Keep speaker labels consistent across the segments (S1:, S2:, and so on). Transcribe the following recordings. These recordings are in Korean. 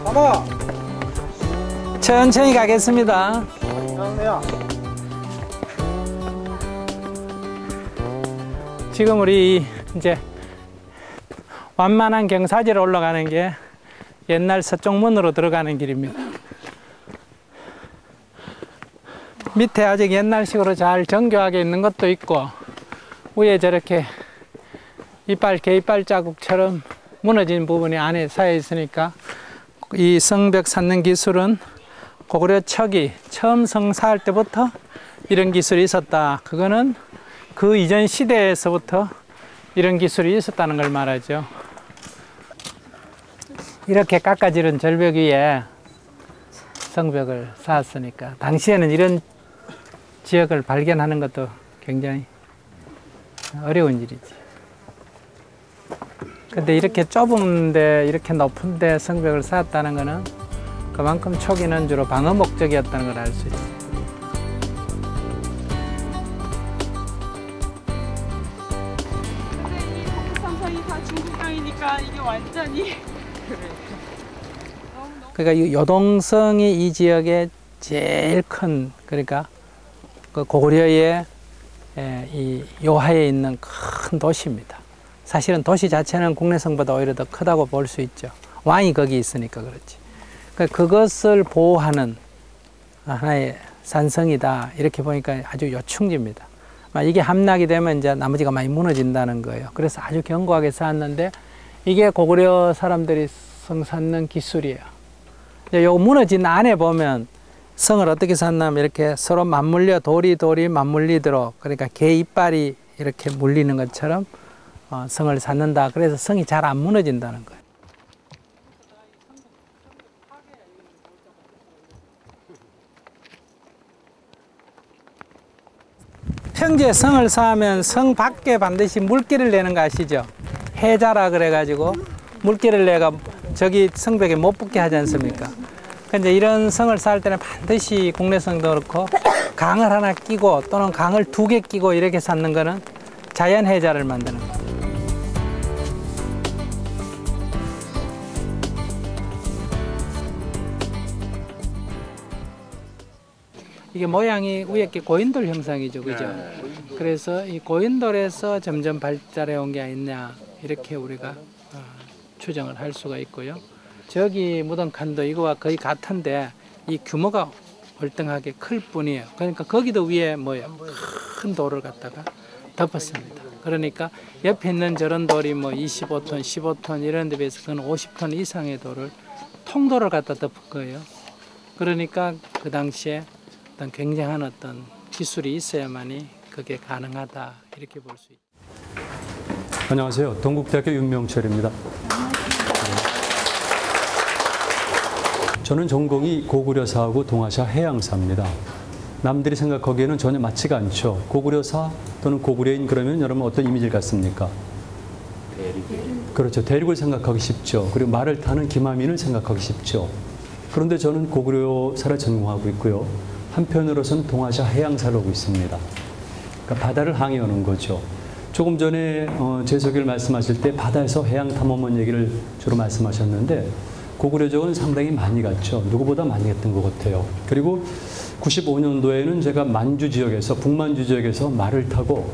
S1: 가봐.
S2: 천천히 가겠습니다.
S1: 장래야.
S2: 지금 우리 이제 완만한 경사지로 올라가는 게 옛날 서쪽문으로 들어가는 길입니다. 밑에 아직 옛날식으로 잘 정교하게 있는 것도 있고, 위에 저렇게 개이빨 자국처럼 무너진 부분이 안에 쌓여 있으니까 이 성벽 쌓는 기술은 고구려 초기 처음 성 쌓을 때부터 이런 기술이 있었다. 그거는 그 이전 시대에서부터 이런 기술이 있었다는 걸 말하죠. 이렇게 깎아지른 절벽 위에 성벽을 쌓았으니까 당시에는 이런 지역을 발견하는 것도 굉장히 어려운 일이지. 근데 이렇게 좁은데 이렇게 높은데 성벽을 쌓았다는 것은 그만큼 초기는 주로 방어 목적이었다는 걸 알 수 있지.
S3: 근데 이 폭포상상이 다 중국 땅이니까 이게 완전히
S2: 그러니까 이 요동성이 이 지역의 제일 큰, 그러니까 그 고구려의 이 요하에 있는 큰 도시입니다. 사실은 도시 자체는 국내성보다 오히려 더 크다고 볼 수 있죠. 왕이 거기 있으니까 그렇지. 그러니까 그것을 보호하는 하나의 산성이다. 이렇게 보니까 아주 요충지입니다. 이게 함락이 되면 이제 나머지가 많이 무너진다는 거예요. 그래서 아주 견고하게 쌓았는데 이게 고구려 사람들이 성 쌓는 기술이에요. 이제 요 무너진 안에 보면 성을 어떻게 쌓냐면 이렇게 서로 맞물려 돌이 맞물리도록, 그러니까 개 이빨이 이렇게 물리는 것처럼 성을 쌓는다. 그래서 성이 잘 안 무너진다는 거예요. 평지에 성을 쌓으면 성 밖에 반드시 물길을 내는 거 아시죠? 해자라 그래가지고 물길을 내가 저기 성벽에 못 붙게 하지 않습니까? 근데 이런 성을 쌓을 때는 반드시 국내성도 그렇고 강을 하나 끼고 또는 강을 2개 끼고 이렇게 쌓는 거는 자연 해자를 만드는 거예요. 이게 모양이 위에 게 고인돌 형상이죠, 그죠? 그래서 이 고인돌에서 점점 발달해 온 게 아니냐 이렇게 우리가 추정을 할 수가 있고요. 저기 묻은 칸도 이거와 거의 같은데 이 규모가 월등하게 클 뿐이에요. 그러니까 거기도 위에 뭐예요? 큰 돌을 갖다가 덮었습니다. 그러니까 옆에 있는 저런 돌이 뭐 25톤, 15톤 이런 데 비해서 그건 50톤 이상의 돌을 통돌을 갖다 덮은 거예요. 그러니까 그 당시에 어떤 굉장한 어떤 기술이 있어야만이 그게 가능하다 이렇게 볼 수 있죠.
S4: 안녕하세요. 동국대학교 윤명철입니다. 저는 전공이 고구려사하고 동아시아 해양사입니다. 남들이 생각하기에는 전혀 맞지가 않죠. 고구려사 또는 고구려인 그러면 여러분 어떤 이미지를 갖습니까? 대륙. 그렇죠. 대륙을 생각하기 쉽죠. 그리고 말을 타는 기마민을 생각하기 쉽죠. 그런데 저는 고구려사를 전공하고 있고요. 한편으로서는 동아시아 해양사를 하고 있습니다. 그러니까 바다를 항해하는 거죠. 조금 전에 제석일 말씀하실 때 바다에서 해양 탐험원 얘기를 주로 말씀하셨는데 고구려족은 상당히 많이 갔죠. 누구보다 많이 했던 것 같아요. 그리고 95년도에는 제가 만주 지역에서 북만주 지역에서 말을 타고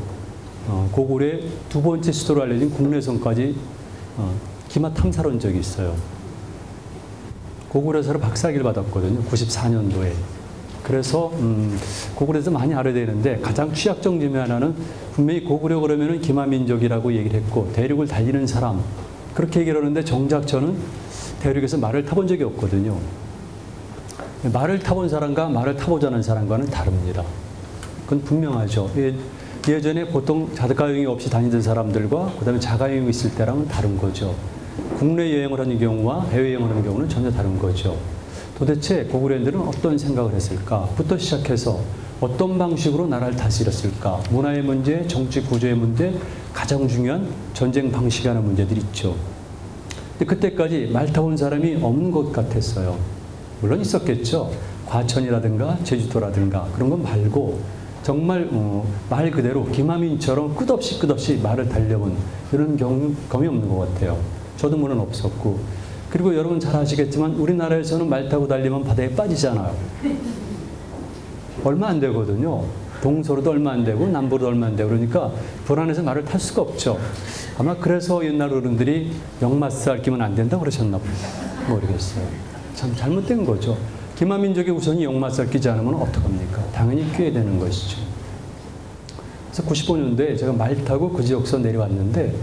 S4: 고구려의 2번째 수도로 알려진 국내성까지 기마 탐사를 한 적이 있어요. 고구려사로 박사학위를 받았거든요. 94년도에. 그래서 고구려에서 많이 알아야 되는데 가장 취약점 중에 하나는 분명히 고구려 그러면은 기마민족이라고 얘기를 했고 대륙을 달리는 사람 그렇게 얘기를 하는데 정작 저는 대륙에서 말을 타본 적이 없거든요. 말을 타본 사람과 말을 타보지 않은 사람과는 다릅니다. 그건 분명하죠. 예전에 보통 자가용이 없이 다니던 사람들과 그다음에 자가용이 있을 때랑은 다른 거죠. 국내 여행을 하는 경우와 해외여행을 하는 경우는 전혀 다른 거죠. 도대체 고구려인들은 어떤 생각을 했을까?부터 시작해서 어떤 방식으로 나라를 다스렸을까? 문화의 문제, 정치 구조의 문제, 가장 중요한 전쟁 방식이 하는 문제들이 있죠. 근데 그때까지 말 타본 사람이 없는 것 같았어요. 물론 있었겠죠. 과천이라든가 제주도라든가 그런 건 말고 정말 말 그대로 기마민처럼 끝없이 말을 달려본 이런 경험이 없는 것 같아요. 저도 물론 없었고. 그리고 여러분 잘 아시겠지만 우리나라에서는 말 타고 달리면 바다에 빠지잖아요. 얼마 안 되거든요. 동서로도 얼마 안 되고 남부로도 얼마 안 되고 그러니까 불안해서 말을 탈 수가 없죠. 아마 그래서 옛날 어른들이 역마살 끼면 안 된다고 그러셨나 모르겠어요. 참 잘못된 거죠. 기마민족의 우선이 역마살 끼지 않으면 어떡합니까? 당연히 끼어야 되는 것이죠. 그래서 95년도에 제가 말 타고 그 지역서 내려왔는데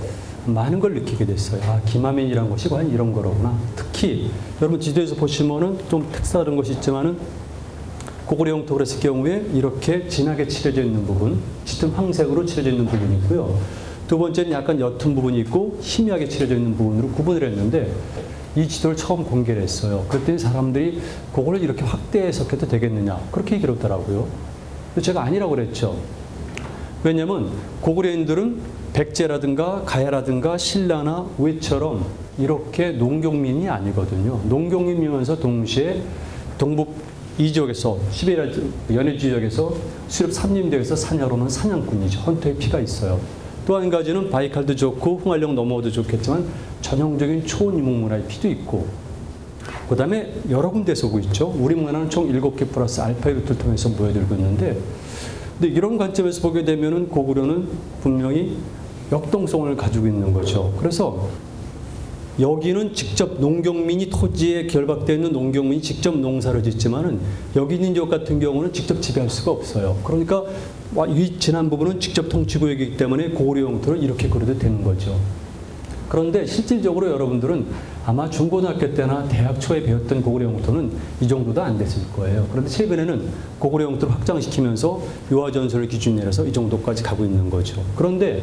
S4: 많은 걸 느끼게 됐어요. 아, 기마민이라는 것이 과연 이런 거로구나. 특히 여러분 지도에서 보시면은 좀 특사다른 것이 있지만은 고구려 영토 그랬을 경우에 이렇게 진하게 칠해져 있는 부분, 짙은 황색으로 칠해져 있는 부분이 있고요. 두 번째는 약간 옅은 부분이 있고 희미하게 칠해져 있는 부분으로 구분을 했는데 이 지도를 처음 공개를 했어요. 그랬더니 사람들이 그거를 이렇게 확대 해석해도 되겠느냐 그렇게 얘기를 하더라고요. 근데 제가 아니라고 그랬죠. 왜냐하면 고구려인들은 백제라든가 가야라든가 신라나 우회처럼 이렇게 농경민이 아니거든요. 농경민이면서 동시에 동북 이 지역에서 시베리아 연해 지역에서 수렵 삼림대에서 사냥하러는 사냥꾼이죠. 헌터의 피가 있어요. 또 한 가지는 바이칼도 좋고 흥활령 넘어도 좋겠지만 전형적인 초원유목문화의 피도 있고 그 다음에 여러 군데서 오고 있죠. 우리 문화는 총 7개 플러스 알파의 루트를 통해서 모여들고 있는데 근데 이런 관점에서 보게 되면은 고구려는 분명히 역동성을 가지고 있는 거죠. 그래서 여기는 직접 농경민이 토지에 결박되어 있는 농경민이 직접 농사를 짓지만은 여기 있는 지역 같은 경우는 직접 지배할 수가 없어요. 그러니까 이 지난 부분은 직접 통치구역이기 때문에 고구려 영토를 이렇게 그려도 되는 거죠. 그런데 실질적으로 여러분들은 아마 중고등학교 때나 대학 초에 배웠던 고구려 영토는 이 정도도 안 됐을 거예요. 그런데 최근에는 고구려 영토를 확장시키면서 유화전선을 기준 내려서 이 정도까지 가고 있는 거죠. 그런데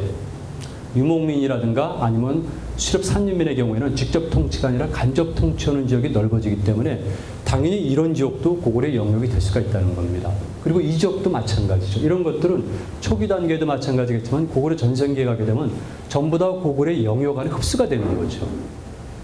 S4: 유목민이라든가 아니면 수렵 산림민의 경우에는 직접 통치가 아니라 간접 통치하는 지역이 넓어지기 때문에 당연히 이런 지역도 고구려의 영역이 될 수가 있다는 겁니다. 그리고 이 지역도 마찬가지죠. 이런 것들은 초기 단계도 마찬가지겠지만 고구려 전성기에 가게 되면 전부 다 고구려의 영역 안에 흡수가 되는 거죠.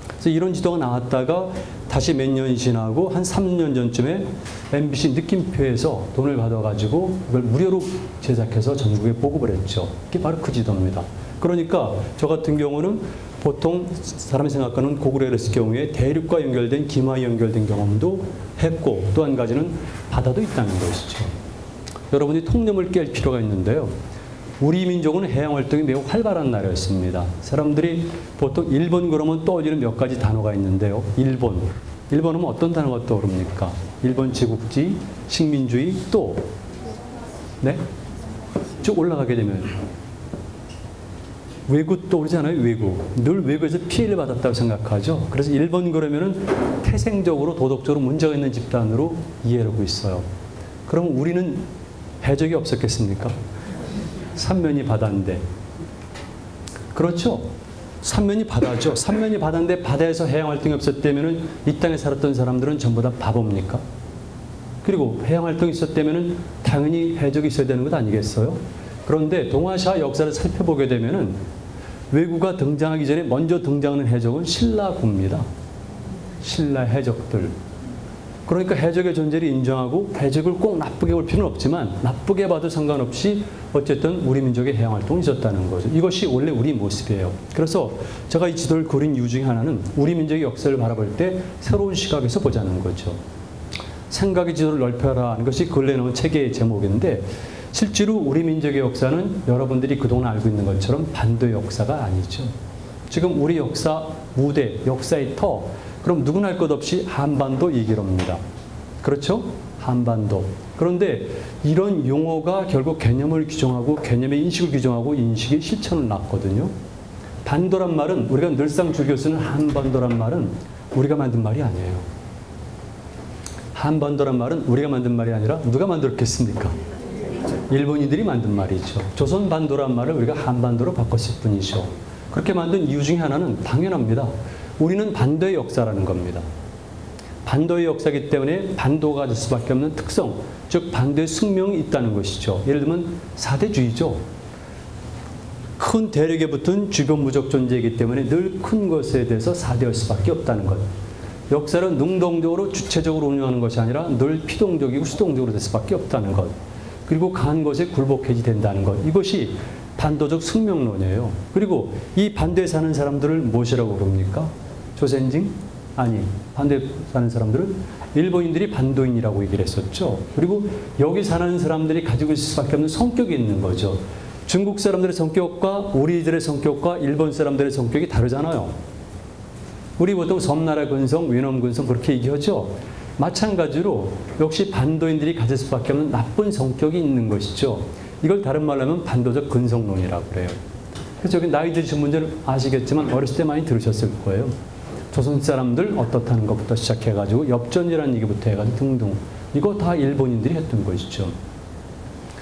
S4: 그래서 이런 지도가 나왔다가 다시 몇 년이 지나고 한 3년 전쯤에 MBC 느낌표에서 돈을 받아가지고 이걸 무료로 제작해서 전국에 보급을 했죠. 이게 바로 그 지도입니다. 그러니까 저 같은 경우는 보통 사람이 생각하는 고구려를 했을 경우에 대륙과 연결된 기마에 연결된 경험도 했고 또 한 가지는 바다도 있다는 것이죠. 여러분이 통념을 깰 필요가 있는데요. 우리 민족은 해양 활동이 매우 활발한 나라였습니다. 사람들이 보통 일본 그러면 떠올리는 몇 가지 단어가 있는데요. 일본 하면 어떤 단어가 떠오릅니까? 일본 제국주의, 식민주의 또 네? 쭉 올라가게 되면 외구 떠오르잖아요. 외구. 늘 외구에서 피해를 받았다고 생각하죠. 그래서 일본 그러면은 태생적으로 도덕적으로 문제가 있는 집단으로 이해하고 있어요. 그럼 우리는 해적이 없었겠습니까? 삼면이 바다인데. 그렇죠. 삼면이 바다죠. 삼면이 바다인데 바다에서 해양 활동이 없었다면은 이 땅에 살았던 사람들은 전부 다 바보입니까? 그리고 해양 활동이 있었다면은 당연히 해적이 있어야 되는 것 아니겠어요? 그런데 동아시아 역사를 살펴보게 되면은 외구가 등장하기 전에 먼저 등장하는 해적은 신라구입니다. 신라 해적들. 그러니까 해적의 존재를 인정하고 해적을 꼭 나쁘게 볼 필요는 없지만 나쁘게 봐도 상관없이 어쨌든 우리 민족의 해양 활동이 있었다는 거죠. 이것이 원래 우리 모습이에요. 그래서 제가 이 지도를 그린 이유 중에 하나는 우리 민족의 역사를 바라볼 때 새로운 시각에서 보자는 거죠. 생각의 지도를 넓혀라 하는 것이 근래에 나온 책의 제목인데 실제로 우리 민족의 역사는 여러분들이 그동안 알고 있는 것처럼 반도의 역사가 아니죠. 지금 우리 역사 무대, 역사의 터, 그럼 누구나 할 것 없이 한반도 얘기를 합니다. 그렇죠? 한반도. 그런데 이런 용어가 결국 개념을 규정하고 개념의 인식을 규정하고 인식의 실천을 낳거든요. 반도란 말은 우리가 늘상 즐겨 쓰는 한반도란 말은 우리가 만든 말이 아니에요. 한반도란 말은 우리가 만든 말이 아니라 누가 만들었겠습니까? 일본인들이 만든 말이죠. 조선반도란 말을 우리가 한반도로 바꿨을 뿐이죠. 그렇게 만든 이유 중에 하나는 당연합니다. 우리는 반도의 역사라는 겁니다. 반도의 역사이기 때문에 반도가 가질 수밖에 없는 특성, 즉 반도의 숙명이 있다는 것이죠. 예를 들면 사대주의죠. 큰 대륙에 붙은 주변 무적 존재이기 때문에 늘 큰 것에 대해서 사대할 수밖에 없다는 것. 역사는 능동적으로 주체적으로 운영하는 것이 아니라 늘 피동적이고 수동적으로 될 수밖에 없다는 것. 그리고 강한 것에 굴복해지 된다는 것. 이것이 반도적 숙명론이에요. 그리고 이 반도에 사는 사람들을 무엇이라고 부릅니까? 조센징? 아니, 반도에 사는 사람들은 일본인들이 반도인이라고 얘기를 했었죠. 그리고 여기 사는 사람들이 가지고 있을 수밖에 없는 성격이 있는 거죠. 중국 사람들의 성격과 우리들의 성격과 일본 사람들의 성격이 다르잖아요. 우리 보통 섬나라 근성, 외놈 근성 그렇게 얘기하죠. 마찬가지로 역시 반도인들이 가질 수밖에 없는 나쁜 성격이 있는 것이죠. 이걸 다른 말로 하면 반도적 근성론이라고 그래요. 그래서 여기 나이 드신 분들은 아시겠지만 어렸을 때 많이 들으셨을 거예요. 조선 사람들 어떻다는 것부터 시작해가지고 엽전이라는 얘기부터 해가지고 등등. 이거 다 일본인들이 했던 것이죠.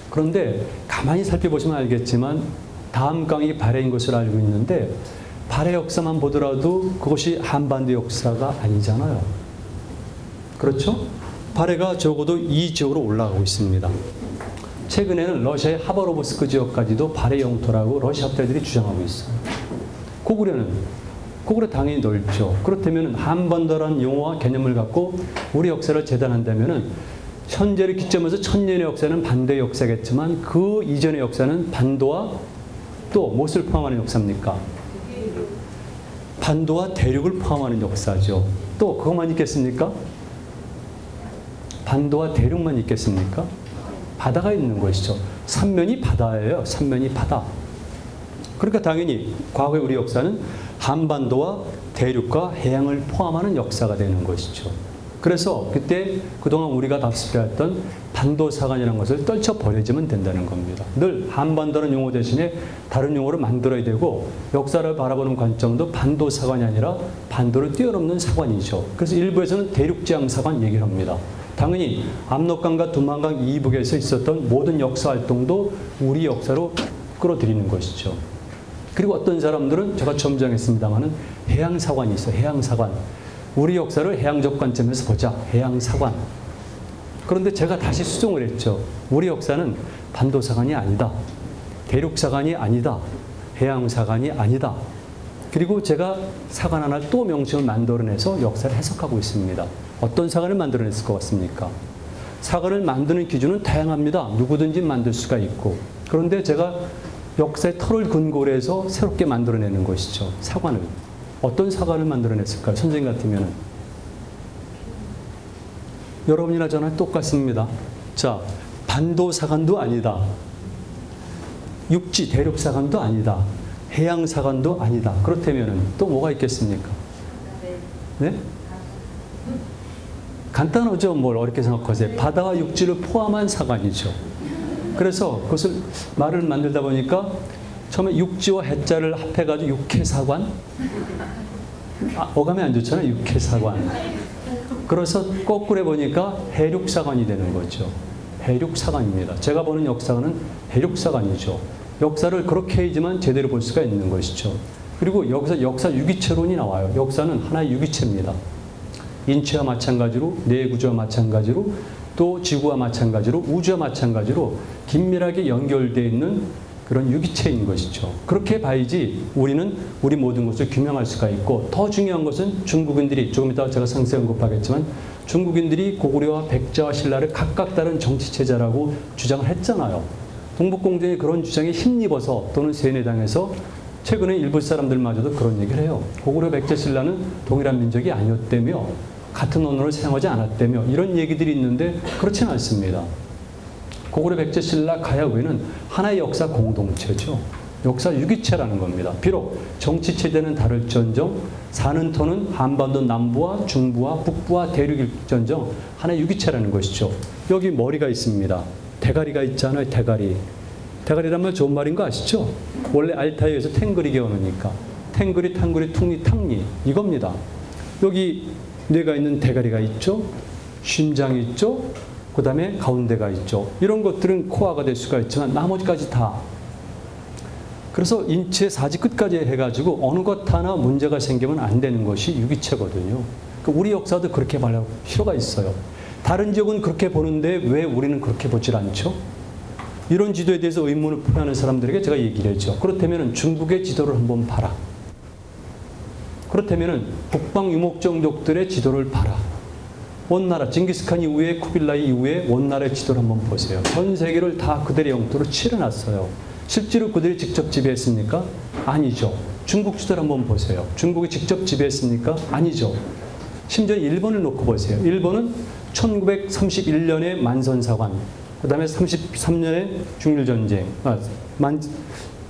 S4: 그런데 가만히 살펴보시면 알겠지만 다음 강이 발해인 것으로 알고 있는데 발해 역사만 보더라도 그것이 한반도 역사가 아니잖아요. 그렇죠? 발해가 적어도 이 지역으로 올라가고 있습니다. 최근에는 러시아의 하바로브스크 지역까지도 발해 영토라고 러시아 학자들이 주장하고 있어요. 고구려 당연히 넓죠. 그렇다면 한반도라는 용어와 개념을 갖고 우리 역사를 재단한다면 현재를 기점으로 1000년의 역사는 반도의 역사겠지만 그 이전의 역사는 반도와 또 무엇을 포함하는 역사입니까? 반도와 대륙을 포함하는 역사죠. 또 그것만 있겠습니까? 반도와 대륙만 있겠습니까? 바다가 있는 것이죠. 삼면이 바다예요. 삼면이 바다. 그러니까 당연히 과거의 우리 역사는 한반도와 대륙과 해양을 포함하는 역사가 되는 것이죠. 그래서 그때 그동안 우리가 답습해왔던 반도사관이라는 것을 떨쳐버려지면 된다는 겁니다. 늘 한반도라는 용어 대신에 다른 용어를 만들어야 되고 역사를 바라보는 관점도 반도사관이 아니라 반도를 뛰어넘는 사관이죠. 그래서 일부에서는 대륙지향사관 얘기를 합니다. 당연히 압록강과 두만강 이북에서 있었던 모든 역사 활동도 우리 역사로 끌어들이는 것이죠. 그리고 어떤 사람들은 제가 처음 정했습니다마는 해양사관이 있어요. 해양사관. 우리 역사를 해양적 관점에서 보자. 해양사관. 그런데 제가 다시 수정을 했죠. 우리 역사는 반도사관이 아니다. 대륙사관이 아니다. 해양사관이 아니다. 그리고 제가 사관 하나를 또 명칭을 만들어내서 역사를 해석하고 있습니다. 어떤 사관을 만들어냈을 것 같습니까? 사관을 만드는 기준은 다양합니다. 누구든지 만들 수가 있고. 그런데 제가 역사의 털을 근거로 해서 새롭게 만들어내는 것이죠. 사관을. 어떤 사관을 만들어냈을까요? 선생님 같으면은. 여러분이나 저나 똑같습니다. 자, 반도사관도 아니다. 육지 대륙사관도 아니다. 해양사관도 아니다. 그렇다면은 또 뭐가 있겠습니까? 네? 간단하죠. 뭘 어렵게 생각하세요. 바다와 육지를 포함한 사관이죠. 그래서 그것을 말을 만들다 보니까 처음에 육지와 해자를 합해가지고 육해사관? 어감이 안 좋잖아요. 육해사관. 그래서 거꾸로 해보니까 해륙사관이 되는 거죠. 해륙사관입니다. 제가 보는 역사는 해륙사관이죠. 역사를 그렇게 해야지만 제대로 볼 수가 있는 것이죠. 그리고 여기서 역사 유기체론이 나와요. 역사는 하나의 유기체입니다. 인체와 마찬가지로, 뇌구조와 마찬가지로, 또 지구와 마찬가지로, 우주와 마찬가지로 긴밀하게 연결되어 있는 그런 유기체인 것이죠. 그렇게 봐야지 우리는 우리 모든 것을 규명할 수가 있고, 더 중요한 것은 중국인들이, 조금 이따 제가 상세히 언급하겠지만, 중국인들이 고구려와 백제와 신라를 각각 다른 정치체제라고 주장을 했잖아요. 동북공정이 그런 주장에 힘입어서 또는 세뇌당해서 최근에 일부 사람들마저도 그런 얘기를 해요. 고구려, 백제, 신라는 동일한 민족이 아니었다며, 같은 언어를 사용하지 않았다며, 이런 얘기들이 있는데 그렇지는 않습니다. 고구려, 백제, 신라, 가야 외는 하나의 역사 공동체죠. 역사 유기체라는 겁니다. 비록 정치체제는 다를지언정 사는 터는 한반도 남부와 중부와 북부와 대륙일지언정 하나의 유기체라는 것이죠. 여기 머리가 있습니다. 대가리가 있잖아요. 대가리. 대가리란 말 좋은 말인 거 아시죠? 원래 알타이어에서 탱그리게 오니까 탱그리, 탕그리, 퉁리, 탕리 이겁니다. 여기 뇌가 있는 대가리가 있죠. 심장이 있죠. 그 다음에 가운데가 있죠. 이런 것들은 코어가 될 수가 있지만 나머지까지 다. 그래서 인체 사지 끝까지 해가지고 어느 것 하나 문제가 생기면 안 되는 것이 유기체거든요. 우리 역사도 그렇게 말할 필요가 있어요. 다른 지역은 그렇게 보는데 왜 우리는 그렇게 보질 않죠? 이런 지도에 대해서 의문을 표하는 사람들에게 제가 얘기를 했죠. 그렇다면 중국의 지도를 한번 봐라. 그렇다면 북방 유목정족들의 지도를 봐라. 원나라, 징기스칸 이후에 쿠빌라이 이후에 원나라의 지도를 한번 보세요. 전 세계를 다 그들의 영토로 칠해놨어요. 실제로 그들이 직접 지배했습니까? 아니죠. 중국 지도를 한번 보세요. 중국이 직접 지배했습니까? 아니죠. 심지어 일본을 놓고 보세요. 일본은 1931년에 만선사관, 그 다음에 33년에 중일전쟁,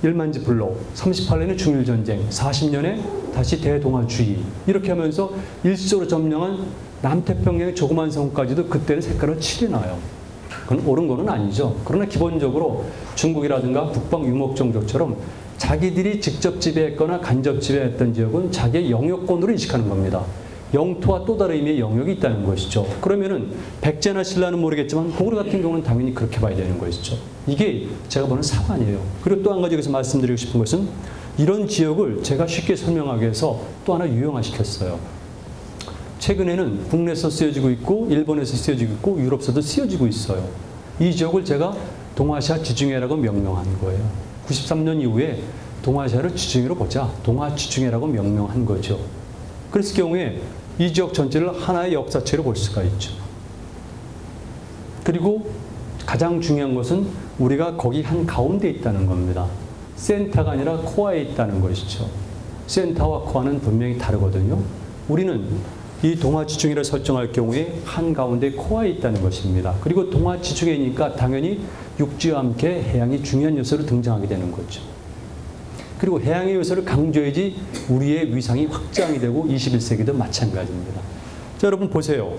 S4: 일만지 불로, 38년에 중일전쟁, 40년에 다시 대동아주의, 이렇게 하면서 일시적으로 점령한 남태평양의 조그만 성까지도 그때는 색깔을 칠해놔요. 그건 옳은 거는 아니죠. 그러나 기본적으로 중국이라든가 북방 유목종족처럼 자기들이 직접 지배했거나 간접 지배했던 지역은 자기의 영역권으로 인식하는 겁니다. 영토와 또 다른 의미의 영역이 있다는 것이죠. 그러면은 백제나 신라는 모르겠지만 고구려 같은 경우는 당연히 그렇게 봐야 되는 것이죠. 이게 제가 보는 사관이에요. 그리고 또 한 가지 여기서 말씀드리고 싶은 것은 이런 지역을 제가 쉽게 설명하기 위해서 또 하나 유형화시켰어요. 최근에는 국내에서 쓰여지고 있고 일본에서 쓰여지고 있고 유럽에서도 쓰여지고 있어요. 이 지역을 제가 동아시아 지중해라고 명명한 거예요. 93년 이후에 동아시아를 지중해로 보자. 동아지중해라고 명명한 거죠. 그랬을 경우에 이 지역 전체를 하나의 역사체로 볼 수가 있죠. 그리고 가장 중요한 것은 우리가 거기 한가운데 있다는 겁니다. 센터가 아니라 코어에 있다는 것이죠. 센터와 코어는 분명히 다르거든요. 우리는 이 동아지중해를 설정할 경우에 한가운데 코어에 있다는 것입니다. 그리고 동아지중해니까 당연히 육지와 함께 해양이 중요한 요소로 등장하게 되는 거죠. 그리고 해양의 요소를 강조해야지 우리의 위상이 확장이 되고 21세기도 마찬가지입니다. 자, 여러분 보세요.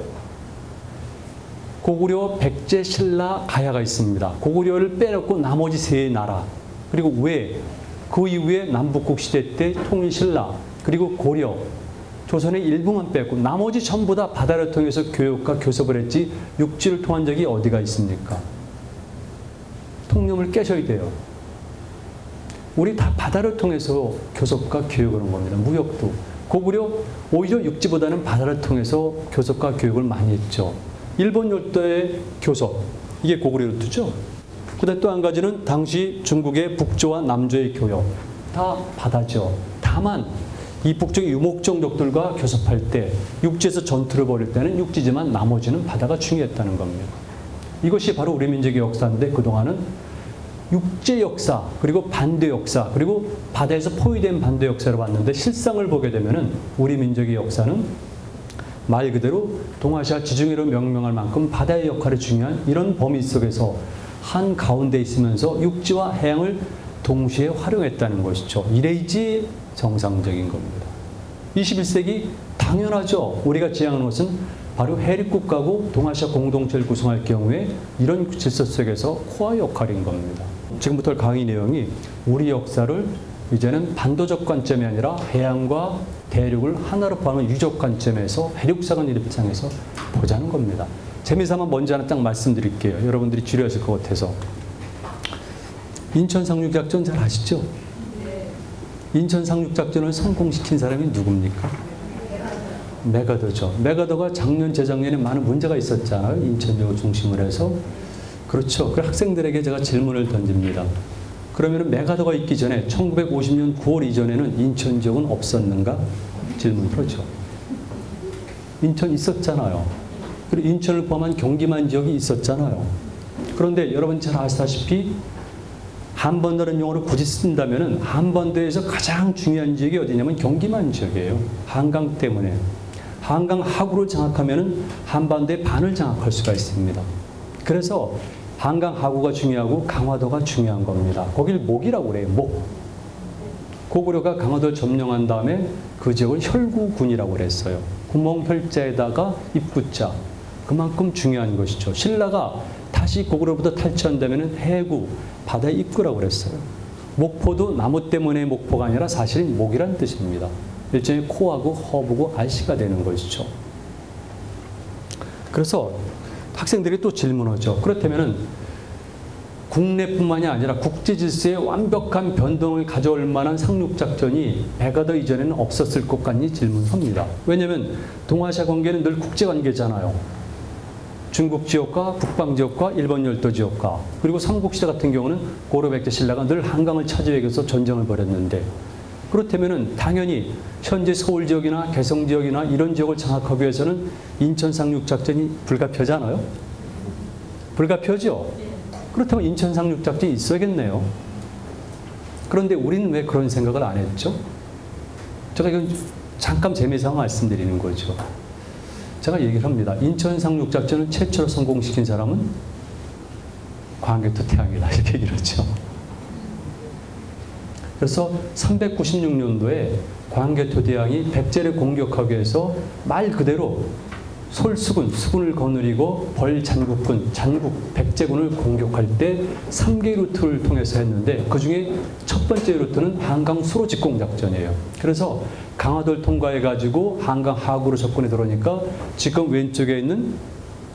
S4: 고구려, 백제, 신라, 가야가 있습니다. 고구려를 빼놓고 나머지 세 나라, 그리고 왜 그 이후에 남북국 시대 때 통일 신라, 그리고 고려, 조선의 일부만 빼고 나머지 전부 다 바다를 통해서 교역과 교섭을 했지 육지를 통한 적이 어디가 있습니까? 통념을 깨셔야 돼요. 우리 다 바다를 통해서 교섭과 교역을 한 겁니다. 무역도. 고구려 오히려 육지보다는 바다를 통해서 교섭과 교역을 많이 했죠. 일본 열도의 교섭, 이게 고구려 루트죠. 그다음 또 한 가지는 당시 중국의 북조와 남조의 교역, 다 바다죠. 다만 이 북쪽의 유목종족들과 교섭할 때 육지에서 전투를 벌일 때는 육지지만 나머지는 바다가 중요했다는 겁니다. 이것이 바로 우리 민족의 역사인데 그동안은 육지 역사, 그리고 반대 역사, 그리고 바다에서 포위된 반대 역사를 봤는데 실상을 보게 되면은 우리 민족의 역사는 말 그대로 동아시아 지중해로 명명할 만큼 바다의 역할이 중요한 이런 범위 속에서 한 가운데 있으면서 육지와 해양을 동시에 활용했다는 것이죠. 이래야지 정상적인 겁니다. 21세기 당연하죠. 우리가 지향하는 것은 바로 해립국가고 동아시아 공동체를 구성할 경우에 이런 질서 속에서 코어 역할인 겁니다. 지금부터 강의 내용이 우리 역사를 이제는 반도적 관점이 아니라 해양과 대륙을 하나로 포함한 유적 관점에서 해륙사관 입장에서 보자는 겁니다. 재미삼아 먼저 하나 딱 말씀드릴게요. 여러분들이 지루하실 것 같아서. 인천 상륙작전 잘 아시죠? 인천 상륙작전을 성공시킨 사람이 누굽니까? 메가더죠. 메가더가 작년, 재작년에 많은 문제가 있었잖아요. 인천역을 중심으로 해서. 그렇죠. 그 학생들에게 제가 질문을 던집니다. 그러면 메가더가 있기 전에 1950년 9월 이전에는 인천 지역은 없었는가? 질문 그렇죠. 인천 있었잖아요. 그리고 인천을 포함한 경기만 지역이 있었잖아요. 그런데 여러분 잘 아시다시피 한반도라는 용어를 굳이 쓴다면 한반도에서 가장 중요한 지역이 어디냐면 경기만 지역이에요. 한강 때문에. 한강 하구를 장악하면 한반도의 반을 장악할 수가 있습니다. 그래서 한강 하구가 중요하고 강화도가 중요한 겁니다. 거길 목이라고 그래요. 목. 고구려가 강화도를 점령한 다음에 그 지역을 혈구군이라고 그랬어요. 구멍혈자에다가 입구자. 그만큼 중요한 것이죠. 신라가 다시 고구려부터 탈취한다면 해구, 바다의 입구라고 그랬어요. 목포도 나무 때문에 목포가 아니라 사실은 목이란 뜻입니다. 일종의 코하고 허브고 알씨가 되는 것이죠. 그래서 학생들이 또 질문하죠. 그렇다면 국내뿐만이 아니라 국제 질서의 완벽한 변동을 가져올 만한 상륙작전이 메가더 이전에는 없었을 것 같니 질문합니다. 왜냐하면 동아시아 관계는 늘 국제관계잖아요. 중국 지역과 북방 지역과 일본 열도 지역과 그리고 삼국시대 같은 경우는 고려 백제 신라가 늘 한강을 차지하기 위해서 전쟁을 벌였는데 그렇다면 당연히 현재 서울 지역이나 개성 지역이나 이런 지역을 장악하기 위해서는 인천 상륙작전이 불가피하잖아요. 불가피하죠. 그렇다면 인천 상륙작전이 있어야겠네요. 그런데 우리는 왜 그런 생각을 안 했죠? 제가 이건 잠깐 재미삼아 말씀드리는 거죠. 과학자가 얘기를 합니다. 인천 상륙작전을 최초로 성공시킨 사람은 광개토 태양이다. 이렇게 얘기를 하죠. 그래서 396년도에 광개토 대왕이 백제를 공격하기 위해서 말 그대로 수군을 거느리고 벌잔국군, 잔국 백제군을 공격할 때 3개 루트를 통해서 했는데 그 중에 첫 번째 루트는 한강 수로 직공 작전이에요. 그래서 강화도를 통과해가지고 한강 하구로 접근해 들어오니까 지금 왼쪽에 있는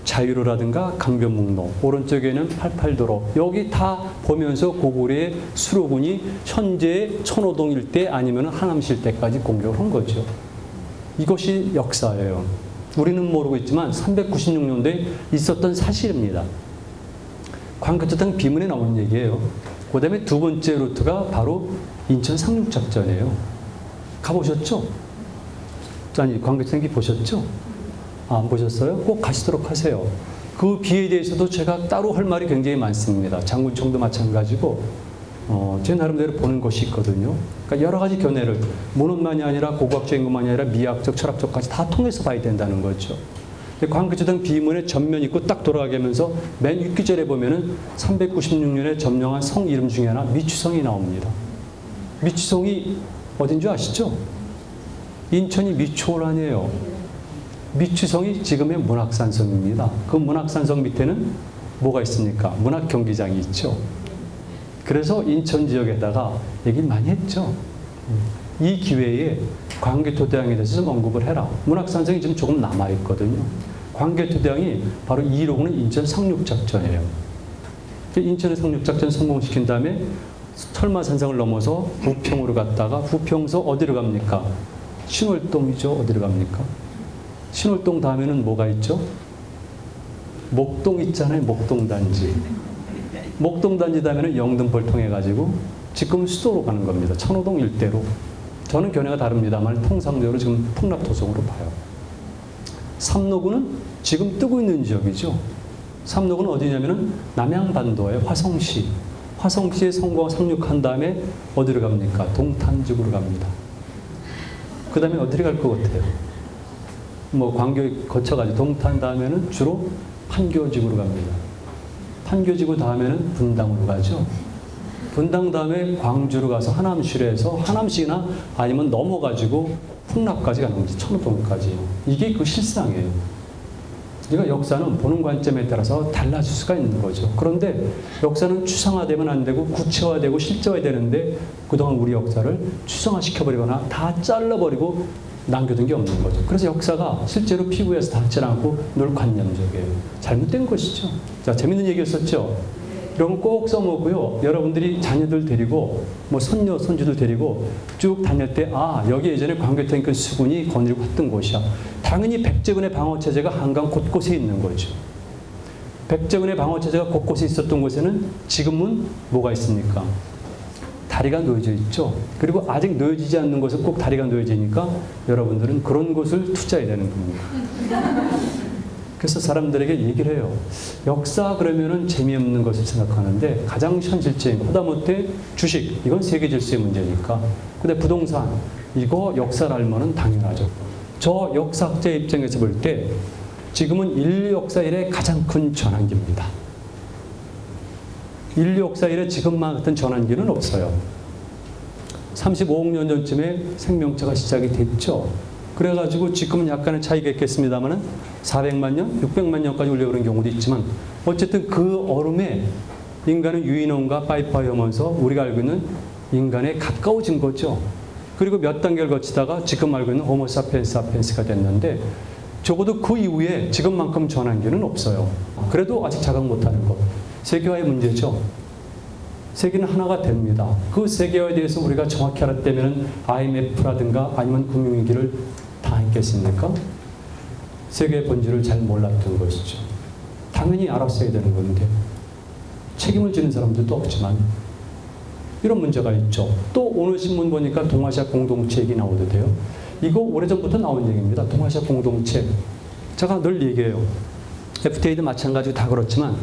S4: 자유로라든가 강변북로, 오른쪽에 있는 88도로 여기 다 보면서 고구려의 수로군이 현재 천호동 일대 아니면 하남시 일대까지 공격을 한 거죠. 이것이 역사예요. 우리는 모르고 있지만 396년도에 있었던 사실입니다. 광개토 등 비문에 나온 얘기예요. 그 다음에 두 번째 루트가 바로 인천 상륙작전이에요. 가보셨죠? 아니, 광개토 등비 보셨죠? 안 보셨어요? 꼭 가시도록 하세요. 그 비에 대해서도 제가 따로 할 말이 굉장히 많습니다. 장군청도 마찬가지고 제 나름대로 보는 것이 있거든요. 그러니까 여러 가지 견해를 문헌만이 아니라 고고학적인 것만이 아니라 미학적, 철학적까지 다 통해서 봐야 된다는 거죠. 광개토 등 비문에 전면 있고 딱 돌아가게 하면서 맨 윗기절에 보면은 396년에 점령한 성 이름 중에 하나 미추성이 나옵니다. 미추성이 어딘 줄 아시죠? 인천이 미추홀란이에요. 미추성이 지금의 문학산성입니다. 그 문학산성 밑에는 뭐가 있습니까? 문학경기장이 있죠. 그래서 인천 지역에다가 얘기를 많이 했죠. 이 기회에 광개토 대왕에 대해서 좀 언급을 해라. 문학산성이 지금 조금 남아있거든요. 광개토 대왕이 바로 이루고는 인천 상륙작전이에요. 인천의 상륙작전 성공시킨 다음에 철마산성을 넘어서 부평으로 갔다가 부평에서 어디로 갑니까? 신월동이죠. 어디로 갑니까? 신월동 다음에는 뭐가 있죠? 목동 있잖아요. 목동단지. 목동단지 다음에는 영등포를 통해 가지고 지금 수도로 가는 겁니다. 천호동 일대로. 저는 견해가 다릅니다만 통상적으로 지금 풍납토성으로 봐요. 삼로구는 지금 뜨고 있는 지역이죠. 삼로구는 어디냐면은 남양반도의 화성시. 화성시에 성공 상륙한 다음에 어디로 갑니까? 동탄지구로 갑니다. 그 다음에 어디로 갈 것 같아요? 뭐 광교 거쳐가지고 동탄 다음에는 주로 판교지구로 갑니다. 판교지구 다음에는 분당으로 가죠. 분당 다음에 광주로 가서 하남시로 해서 하남시나 아니면 넘어가지고 풍납까지 가는 거지. 천호동까지. 이게 그 실상이에요. 그러니까 역사는 보는 관점에 따라서 달라질 수가 있는 거죠. 그런데 역사는 추상화되면 안 되고 구체화되고 실제화해야 되는데 그동안 우리 역사를 추상화시켜버리거나 다 잘라버리고 남겨둔 게 없는 거죠. 그래서 역사가 실제로 피부에서 닿지 않고 늘 관념적이에요. 잘못된 것이죠. 자, 재밌는 얘기였었죠. 이런 거 꼭 써먹고요. 여러분들이 자녀들 데리고 뭐 손녀, 손주들 데리고 쭉 다닐 때 아, 여기 예전에 광개토 수군이 거느리고 했던 곳이야. 당연히 백제군의 방어체제가 한강 곳곳에 있는 거죠. 백제군의 방어체제가 곳곳에 있었던 곳에는 지금은 뭐가 있습니까? 다리가 놓여져 있죠. 그리고 아직 놓여지지 않는 곳은 꼭 다리가 놓여지니까 여러분들은 그런 곳을 투자해야 되는 겁니다. 그래서 사람들에게 얘기를 해요. 역사 그러면은 재미없는 것을 생각하는데 가장 현실적인 하다못해 주식 이건 세계 질서의 문제니까. 근데 부동산 이거 역사를 알면은 당연하죠. 저 역사학자의 입장에서 볼 때 지금은 인류 역사 이래 가장 큰 전환기입니다. 인류 역사 이래 지금만 같은 전환기는 없어요. 35억 년 전쯤에 생명체가 시작이 됐죠. 그래가지고 지금은 약간의 차이가 있겠습니다만 400만 년, 600만 년까지 올려오는 경우도 있지만 어쨌든 그 얼음에 인간은 유인원과 빠이빠이하면서 우리가 알고 있는 인간에 가까워진 거죠. 그리고 몇 단계를 거치다가 지금 알고 있는 호모사피엔스 사피엔스가 됐는데 적어도 그 이후에 지금만큼 전환기는 없어요. 그래도 아직 자각 못하는 것. 세계화의 문제죠. 세계는 하나가 됩니다. 그 세계화에 대해서 우리가 정확히 알았다면 IMF라든가 아니면 금융위기를 당했겠습니까? 세계의 본질을 잘 몰랐던 것이죠. 당연히 알았어야 되는 건데 책임을 지는 사람들도 없지만 이런 문제가 있죠. 또 오늘 신문 보니까 동아시아 공동체 얘기 나오던데요. 이거 오래전부터 나온 얘기입니다. 동아시아 공동체. 제가 늘 얘기해요. FTA도 마찬가지고 다 그렇지만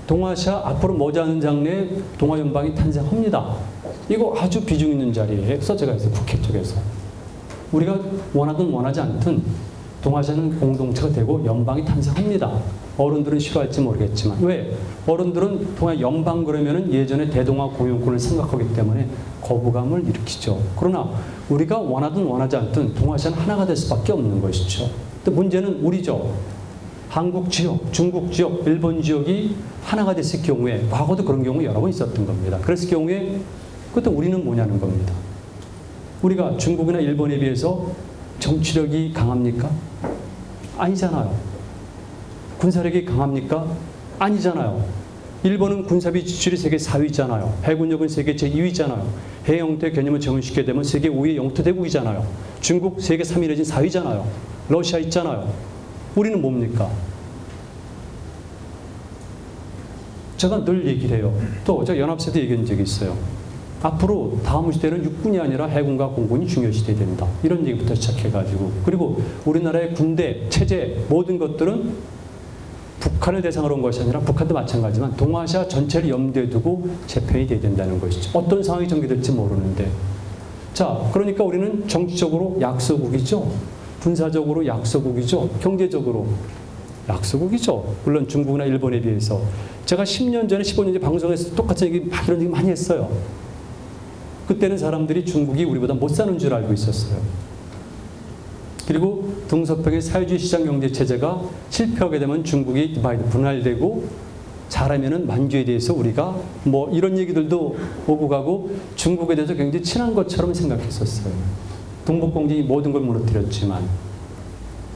S4: 동아시아 앞으로 머지않은 장래에 동아연방이 탄생합니다. 이거 아주 비중 있는 자리에 써제가 있어요. 국회 쪽에서. 우리가 원하든 원하지 않든 동아시아는 공동체가 되고 연방이 탄생합니다. 어른들은 싫어할지 모르겠지만. 왜? 어른들은 동아 연방 그러면은 예전에 대동아 공영권을 생각하기 때문에 거부감을 일으키죠. 그러나 우리가 원하든 원하지 않든 동아시아는 하나가 될 수밖에 없는 것이죠. 근데 문제는 우리죠. 한국 지역, 중국 지역, 일본 지역이 하나가 됐을 경우에, 과거도 그런 경우 여러 번 있었던 겁니다. 그랬을 경우에 그때 우리는 뭐냐는 겁니다. 우리가 중국이나 일본에 비해서 정치력이 강합니까? 아니잖아요. 군사력이 강합니까? 아니잖아요. 일본은 군사비 지출이 세계 4위잖아요. 해군력은 세계 제2위잖아요. 해외 영토의 개념을 정의시키게 되면 세계 5위 영토 대국이잖아요. 중국 세계 3위 내진 4위잖아요. 러시아 있잖아요. 우리는 뭡니까? 제가 늘 얘기를 해요. 또 제가 연합세도 얘기한 적이 있어요. 앞으로 다음 시대는 육군이 아니라 해군과 공군이 중요시돼야 된다. 이런 얘기부터 시작해가지고. 그리고 우리나라의 군대, 체제, 모든 것들은 북한을 대상으로 한 것이 아니라 북한도 마찬가지지만 동아시아 전체를 염두에 두고 재편이 돼야 된다는 것이죠. 어떤 상황이 전개될지 모르는데. 자, 그러니까 우리는 정치적으로 약소국이죠. 군사적으로 약소국이죠. 경제적으로 약소국이죠. 물론 중국이나 일본에 비해서. 제가 10년 전에 15년 전에 방송에서 똑같은 얘기, 이런 얘기 많이 했어요. 그때는 사람들이 중국이 우리보다 못 사는 줄 알고 있었어요. 그리고 동서평의 사회주의 시장 경제 체제가 실패하게 되면 중국이 디바이드 분할되고 잘하면은 만주에 대해서 우리가 뭐 이런 얘기들도 오고 가고 중국에 대해서 굉장히 친한 것처럼 생각했었어요. 동북공진이 모든 걸 무너뜨렸지만.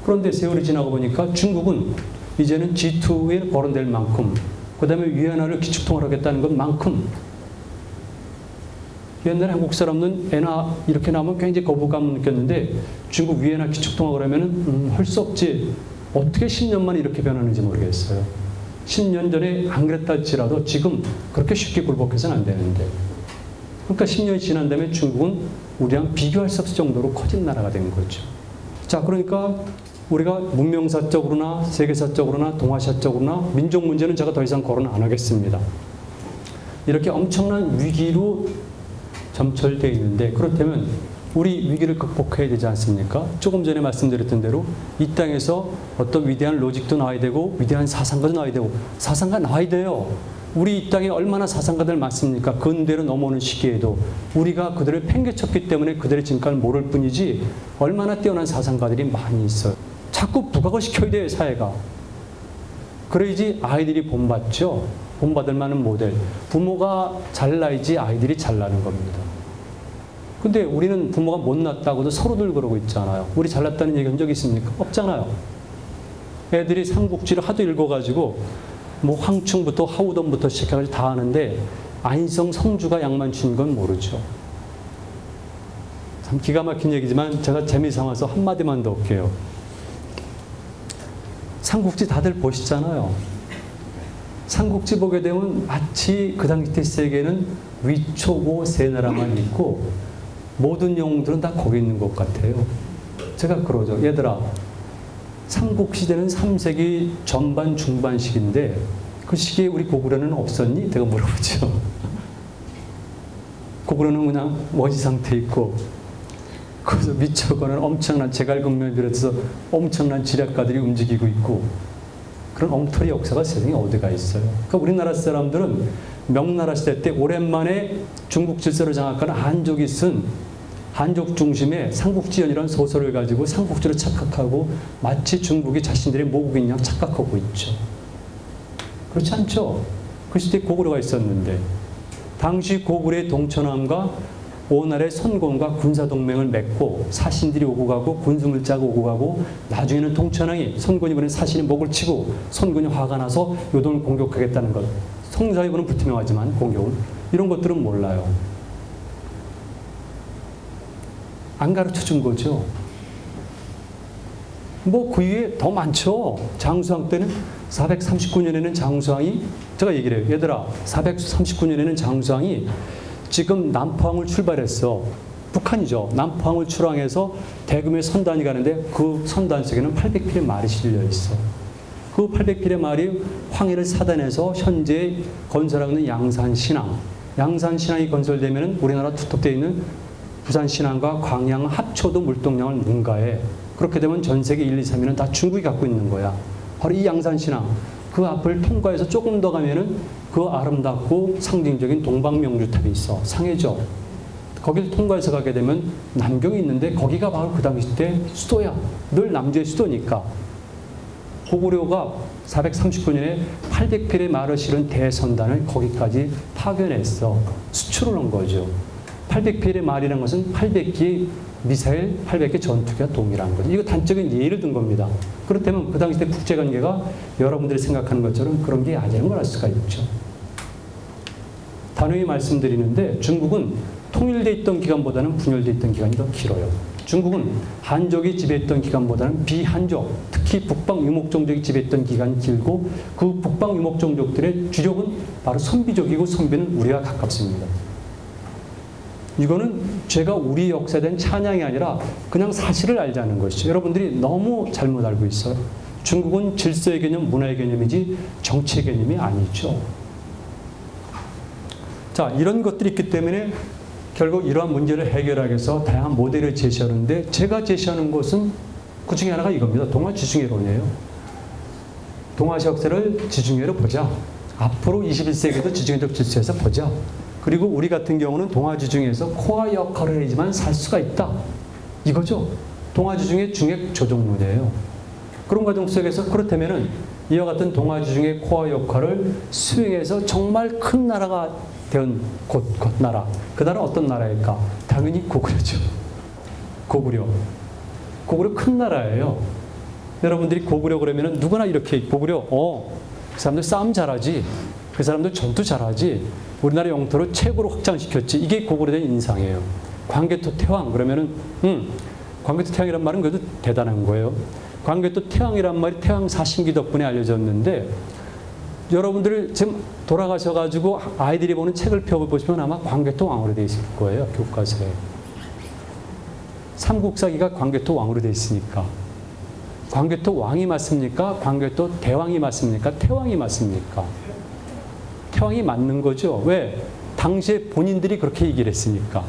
S4: 그런데 세월이 지나고 보니까 중국은 이제는 G2에 거론될 만큼, 그 다음에 위안화를 기축통화를 하겠다는 것만큼, 옛날에 한국 사람은 엔화 이렇게 나오면 굉장히 거부감을 느꼈는데 중국 위안화 기축통화 그러면은 할 수 없지. 어떻게 10년 만에 이렇게 변하는지 모르겠어요. 10년 전에 안 그랬다 할지라도 지금 그렇게 쉽게 굴복해서는 안 되는데. 그러니까 10년이 지난 다음에 중국은 우리랑 비교할 수 없을 정도로 커진 나라가 된 거죠. 자, 그러니까 우리가 문명사적으로나 세계사적으로나 동아시아적으로나 민족 문제는 제가 더 이상 거론 안 하겠습니다. 이렇게 엄청난 위기로 점철되어 있는데, 그렇다면 우리 위기를 극복해야 되지 않습니까? 조금 전에 말씀드렸던 대로 이 땅에서 어떤 위대한 로직도 나와야 되고 위대한 사상가도 나와야 되고, 사상가 나와야 돼요. 우리 이 땅에 얼마나 사상가들 많습니까? 근대로 넘어오는 시기에도 우리가 그들을 팽개쳤기 때문에 그들의 진가를 모를 뿐이지 얼마나 뛰어난 사상가들이 많이 있어요. 자꾸 부각을 시켜야 돼요, 사회가. 그래야지 아이들이 본받죠. 본받을 만한 모델. 부모가 잘나야지 아이들이 잘나는 겁니다. 근데 우리는 부모가 못났다고도 서로들 그러고 있잖아요. 우리 잘났다는 얘기 한 적 있습니까? 없잖아요. 애들이 삼국지를 하도 읽어가지고 뭐 황충부터 하우돈부터 시작해가지고 다 하는데 안성 성주가 양만춘인 건 모르죠. 참 기가 막힌 얘기지만 제가 재미삼아서 한마디만 더 할게요. 삼국지 다들 보시잖아요. 삼국지 보게 되면 마치 그 당시 세계에는 위초고 세 나라만 있고 모든 영웅들은 다 거기 있는 것 같아요. 제가 그러죠. 얘들아, 삼국시대는 3세기 전반 중반 시기인데 그 시기에 우리 고구려는 없었니? 내가 물어보죠. 고구려는 그냥 원시 상태에 있고 거기서 위초고는 엄청난 제갈공명을 비롯해서 엄청난 지략가들이 움직이고 있고 그런 엉터리 역사가 세상에 어디가 있어요. 그러니까 우리나라 사람들은 명나라 시대 때 오랜만에 중국 질서를 장악하는 한족이 쓴 한족 중심의 삼국지연이라는 소설을 가지고 삼국지를 착각하고 마치 중국이 자신들의 모국인 양 착각하고 있죠. 그렇지 않죠? 그 시대에 고구려가 있었는데 당시 고구려의 동천왕과 오날의 선공과 군사동맹을 맺고 사신들이 오고 가고 군승을 짜고 오고 가고 나중에는 동천왕이 선군이 보낸 사신의 목을 치고 선군이 화가 나서 요동을 공격하겠다는 것. 성사이고는 불투명하지만 공격은 이런 것들은 몰라요. 안 가르쳐 준 거죠. 뭐 그 이후에 더 많죠. 장수왕 때는 439년에는 장수왕이 제가 얘기를 해요. 얘들아 439년에는 장수왕이 지금 남포항을 출발했어. 북한이죠. 남포항을 출항해서 대금의 선단이 가는데 그 선단 속에는 800필의 말이 실려 있어. 그 800필의 말이 황해를 사단해서 현재 건설하고 있는 양산신항. 양산신항이 건설되면 우리나라 투톱되어 있는 부산신항과 광양 합초도 물동량을 능가해. 그렇게 되면 전 세계 1, 2, 3위는 다 중국이 갖고 있는 거야. 바로 이 양산신앙. 그 앞을 통과해서 조금 더 가면은 그 아름답고 상징적인 동방명주탑이 있어. 상해죠. 거길 통과해서 가게 되면 남경이 있는데 거기가 바로 그 당시 때 수도야. 늘 남조의 수도니까. 고구려가 439년에 800필의 말을 실은 대선단을 거기까지 파견했어. 수출을 한 거죠. 800필의 말이라는 것은 800기의 미사일, 800개 전투기와 동일한 거죠. 이거 단적인 예를 든 겁니다. 그렇다면 그 당시 때 국제관계가 여러분들이 생각하는 것처럼 그런 게 아니라는 걸 알 수가 있죠. 단호히 말씀드리는데 중국은 통일돼 있던 기간보다는 분열돼 있던 기간이 더 길어요. 중국은 한족이 지배했던 기간보다는 비한족, 특히 북방 유목종족이 지배했던 기간이 길고 그 북방 유목종족들의 주력은 바로 선비족이고 선비는 우리와 가깝습니다. 이거는 제가 우리 역사에 대한 찬양이 아니라 그냥 사실을 알자는 것이죠. 여러분들이 너무 잘못 알고 있어요. 중국은 질서의 개념, 문화의 개념이지 정치의 개념이 아니죠. 자, 이런 것들이 있기 때문에 결국 이러한 문제를 해결하기 위해서 다양한 모델을 제시하는데 제가 제시하는 것은 그 중에 하나가 이겁니다. 동아지중해론이에요. 동아시아 역사를 지중해로 보자. 앞으로 21세기도 지중해적 질서에서 보자. 그리고 우리 같은 경우는 동아지중해에서 코어 역할을 하지만 살 수가 있다. 이거죠. 동아지중해 중핵 조정론이에요. 그런 과정 속에서 그렇다면은 이와 같은 동아지중해 코어 역할을 수행해서 정말 큰 나라가 된 곳 나라. 그 나라는 어떤 나라일까? 당연히 고구려죠. 고구려. 고구려 큰 나라예요. 여러분들이 고구려 그러면은 누구나 이렇게 고구려, 그 사람들 싸움 잘하지. 그 사람들 전투 잘하지. 우리나라 영토를 최고로 확장시켰지. 이게 고구려에 대한 인상이에요. 광개토 태왕 그러면은 광개토 태왕이란 말은 그래도 대단한 거예요. 광개토 태왕이란 말이 태왕 사신기 덕분에 알려졌는데 여러분들 지금 돌아가셔가지고 아이들이 보는 책을 펴보시면 아마 광개토 왕으로 되어 있을 거예요. 교과서에. 삼국사기가 광개토 왕으로 되어 있으니까. 광개토 왕이 맞습니까? 광개토 대왕이 맞습니까? 태왕이 맞습니까? 태왕이 맞는 거죠. 왜? 당시에 본인들이 그렇게 얘기를 했으니까.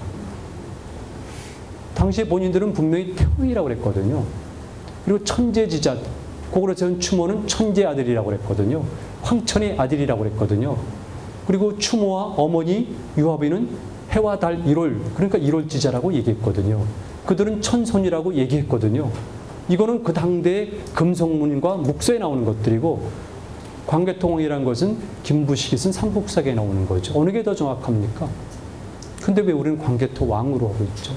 S4: 당시에 본인들은 분명히 태왕이라고 그랬거든요. 그리고 천재지자, 고구려전 추모는 천재 아들이라고 그랬거든요. 황천의 아들이라고 그랬거든요. 그리고 추모와 어머니 유화비는 해와 달 1월, 그러니까 1월지자라고 얘기했거든요. 그들은 천손이라고 얘기했거든요. 이거는 그 당대의 금성문과 묵서에 나오는 것들이고 광개토왕이라는 것은 김부식이 쓴 삼국사기에 나오는 거죠. 어느 게 더 정확합니까? 근데 왜 우리는 광개토 왕으로 하고 있죠?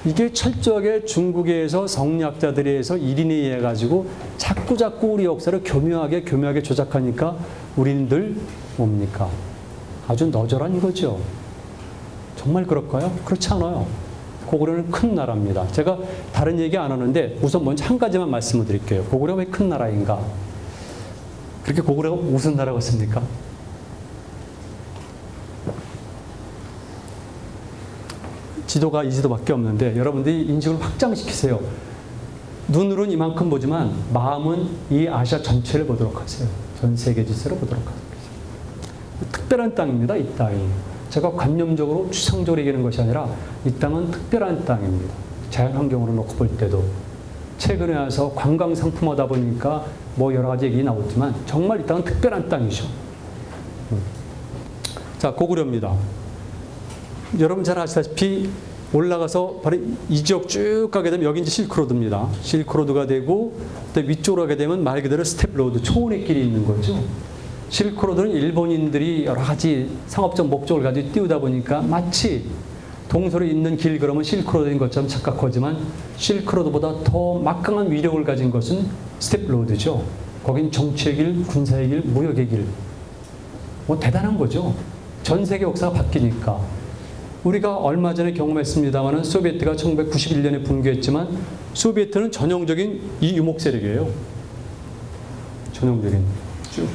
S4: 이게 철저하게 중국에서 성리학자들에 의해서 일인에 의해 가지고 자꾸 우리 역사를 교묘하게 조작하니까 우리는 늘 뭡니까? 아주 너절한 거죠. 정말 그럴까요? 그렇지 않아요. 고구려는 큰 나라입니다. 제가 다른 얘기 안 하는데 우선 먼저 한 가지만 말씀을 드릴게요. 고구려가 왜 큰 나라인가? 그렇게 고구려가 무슨 나라가 습니까? 지도가 이 지도밖에 없는데 여러분들이 인식을 확장시키세요. 눈으로는 이만큼 보지만 마음은 이 아시아 전체를 보도록 하세요. 전 세계 질서를 보도록 하세요. 특별한 땅입니다. 이 땅이. 제가 관념적으로 추상적으로 얘기하는 것이 아니라 이 땅은 특별한 땅입니다. 자연환경으로 놓고 볼 때도. 최근에 와서 관광 상품하다 보니까 뭐 여러 가지 얘기 나오지만 정말 이 땅은 특별한 땅이죠. 자, 고구려입니다. 여러분 잘 아시다시피 올라가서 바로 이 지역 쭉 가게 되면 여기 이제 실크로드입니다. 실크로드가 되고 또 위쪽으로 가게 되면 말 그대로 스텝로드, 초원의 길이 있는 거죠. 실크로드는 일본인들이 여러 가지 상업적 목적을 가지고 띄우다 보니까 마치 동서로 있는 길 그러면 실크로드인 것처럼 착각하지만 실크로드보다 더 막강한 위력을 가진 것은 스텝로드죠. 거긴 정치의 길, 군사의 길, 무역의 길. 뭐 대단한 거죠. 전 세계 역사가 바뀌니까. 우리가 얼마 전에 경험했습니다마는 소비에트가 1991년에 붕괴했지만 소비에트는 전형적인 이 유목 세력이에요. 전형적인. 쭉.